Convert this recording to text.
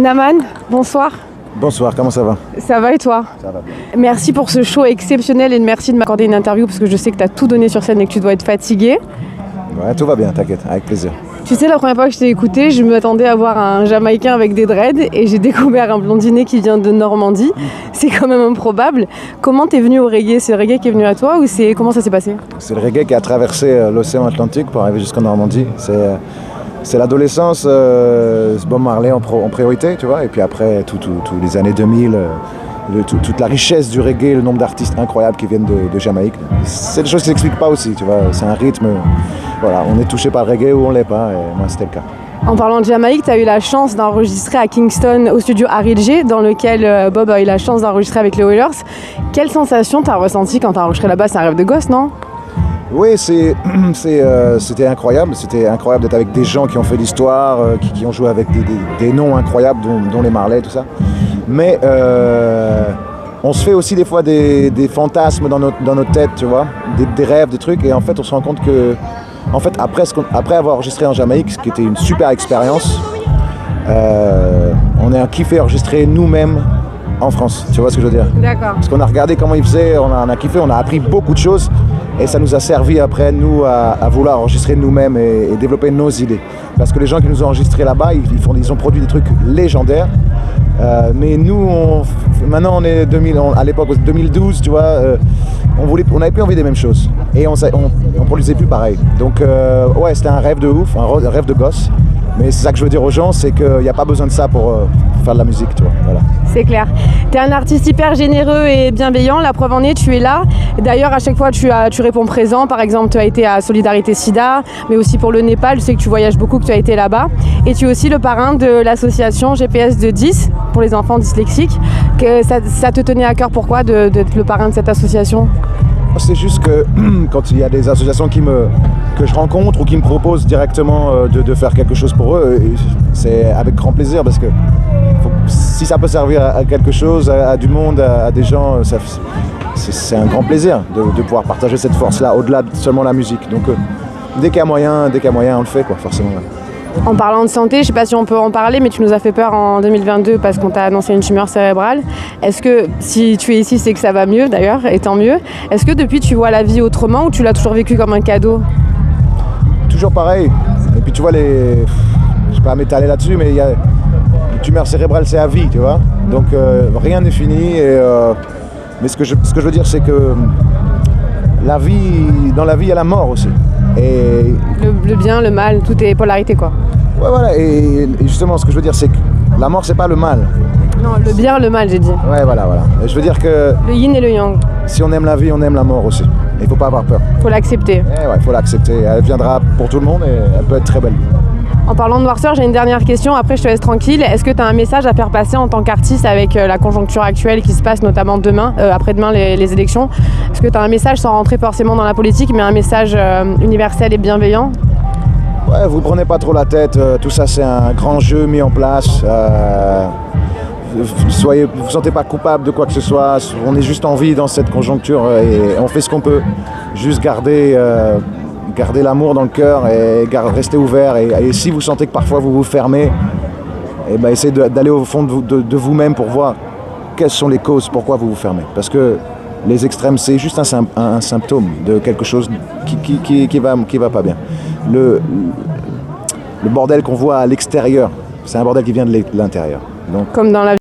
Naman, bonsoir. Bonsoir, comment ça va? Ça va et toi? Ça va bien. Merci pour ce show exceptionnel et merci de m'accorder une interview parce que je sais que tu as tout donné sur scène et que tu dois être fatigué. Ouais, tout va bien, t'inquiète, avec plaisir. Tu sais, la première fois que je t'ai écouté, je m'attendais à voir un Jamaïcain avec des dreads et j'ai découvert un blondinet qui vient de Normandie. C'est quand même improbable. Comment t'es venu au reggae? C'est le reggae qui est venu à toi ou comment ça s'est passé? C'est le reggae qui a traversé l'océan Atlantique pour arriver jusqu'en Normandie. C'est l'adolescence, Bob Marley en priorité, tu vois, et puis après, tous les années 2000, toute la richesse du reggae, le nombre d'artistes incroyables qui viennent de Jamaïque. C'est des choses qui ne s'expliquent pas aussi, tu vois, c'est un rythme, voilà, on est touché par le reggae ou on ne l'est pas, et moi c'était le cas. En parlant de Jamaïque, tu as eu la chance d'enregistrer à Kingston au studio Harry G, dans lequel Bob a eu la chance d'enregistrer avec les Wailers. Quelle sensation t'as ressenti quand t'as enregistré là-bas? C'est un rêve de gosse, non? Oui, c'était incroyable. C'était incroyable d'être avec des gens qui ont fait l'histoire, qui ont joué avec des noms incroyables, dont les Marley, tout ça. Mais on se fait aussi des fois des fantasmes dans notre tête, tu vois, des rêves, des trucs. Et en fait, on se rend compte que, en fait, après avoir enregistré en Jamaïque, ce qui était une super expérience, on a kiffé enregistrer nous-mêmes en France. Tu vois ce que je veux dire? D'accord. Parce qu'on a regardé comment ils faisaient, on a kiffé, on a appris beaucoup de choses. Et ça nous a servi après, nous, à vouloir enregistrer nous-mêmes et développer nos idées. Parce que les gens qui nous ont enregistrés là-bas, ils ont produit des trucs légendaires. Mais nous, maintenant, on est à l'époque 2012, tu vois, on n'avait plus envie des mêmes choses. Et on produisait plus pareil. Donc, ouais, c'était un rêve de ouf, un rêve de gosse. Mais c'est ça que je veux dire aux gens, c'est qu'il n'y a pas besoin de ça pour faire de la musique, tu vois. Voilà. C'est clair. Tu es un artiste hyper généreux et bienveillant. La preuve en est, tu es là. D'ailleurs, à chaque fois, tu réponds présent. Par exemple, tu as été à Solidarité Sida, mais aussi pour le Népal. Je sais que tu voyages beaucoup, que tu as été là-bas. Et tu es aussi le parrain de l'association GPS de 10 pour les enfants dyslexiques. Ça te tenait à cœur, pourquoi, d'être le parrain de cette association? C'est juste que quand il y a des associations que je rencontre ou qui me proposent directement de faire quelque chose pour eux, c'est avec grand plaisir parce que si ça peut servir à quelque chose, à du monde, à des gens, c'est un grand plaisir de pouvoir partager cette force-là au-delà de seulement la musique. Donc dès qu'il y a moyen, on le fait, quoi, forcément. Ouais. En parlant de santé, je ne sais pas si on peut en parler, mais tu nous as fait peur en 2022 parce qu'on t'a annoncé une tumeur cérébrale. Est-ce que, si tu es ici, c'est que ça va mieux d'ailleurs, et tant mieux. Est-ce que depuis tu vois la vie autrement ou tu l'as toujours vécu comme un cadeau? Toujours pareil. Et puis tu vois, je ne vais pas m'étaler là-dessus, mais une tumeur cérébrale, c'est à vie, tu vois. Donc rien n'est fini. Mais ce que je veux dire, c'est que dans la vie, il y a la mort aussi. Et le bien, le mal, tout est polarité, quoi. Ouais, voilà, et justement, ce que je veux dire, c'est que la mort, c'est pas le mal. Non, le bien, le mal, j'ai dit. Ouais, voilà. Et je veux dire que le yin et le yang. Si on aime la vie, on aime la mort aussi. Il faut pas avoir peur. Faut l'accepter. Ouais, faut l'accepter. Elle viendra pour tout le monde et elle peut être très belle. En parlant de noirceur, j'ai une dernière question, après je te laisse tranquille. Est-ce que tu as un message à faire passer en tant qu'artiste avec la conjoncture actuelle qui se passe notamment demain, après-demain les élections? Est-ce que tu as un message sans rentrer forcément dans la politique, mais un message universel et bienveillant? Ouais, vous prenez pas trop la tête, tout ça c'est un grand jeu mis en place. Vous sentez pas coupable de quoi que ce soit, on est juste en vie dans cette conjoncture et on fait ce qu'on peut. Juste garder l'amour dans le cœur et rester ouvert. Et si vous sentez que parfois vous vous fermez, essayez d'aller au fond de vous-même pour voir quelles sont les causes, pourquoi vous vous fermez. Parce que les extrêmes, c'est juste un symptôme de quelque chose qui va pas bien. Le bordel qu'on voit à l'extérieur, c'est un bordel qui vient de l'intérieur. Donc, comme dans la